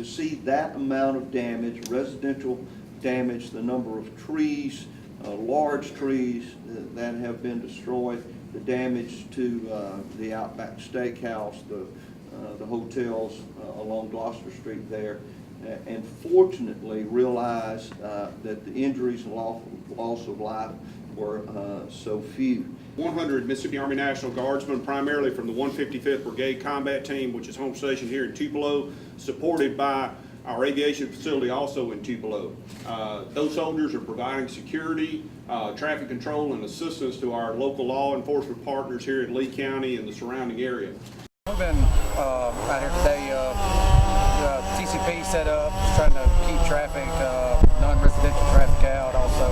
to see that amount of damage, residential damage, the number of trees, large trees that have been destroyed, the damage to the Outback Steakhouse, the hotels along Gloucester Street there, and fortunately realize that the injuries and loss of life were so few. 100 Mississippi Army National Guardsmen, primarily from the 155th Brigade Combat Team, which is home stationed here in Tupelo, supported by our aviation facility also in Tupelo. Those soldiers are providing security, traffic control, and assistance to our local law enforcement partners here in Lee County and the surrounding area. We've been out here today, TCP set up, just trying to keep traffic, non-residential traffic out, also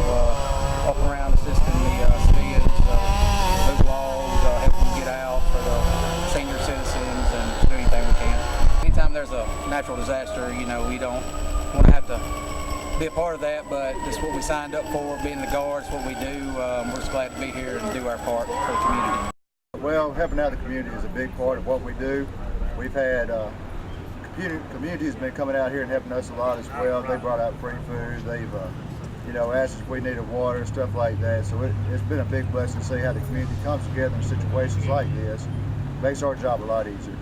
up around assisting the civilians, move walls, help them get out for the senior citizens, and do anything we can. Anytime there's a natural disaster, you know, we don't want to have to be a part of that, but it's what we signed up for, being the guards, what we do. We're just glad to be here and do our part for the community. Well, helping out the community is a big part of what we do. We've had community has been coming out here and helping us a lot as well. They brought out free food. They've you know, asked us if we needed water, stuff like that. So it's been a big blessing to see how the community comes together in situations like this. Makes our job a lot easier.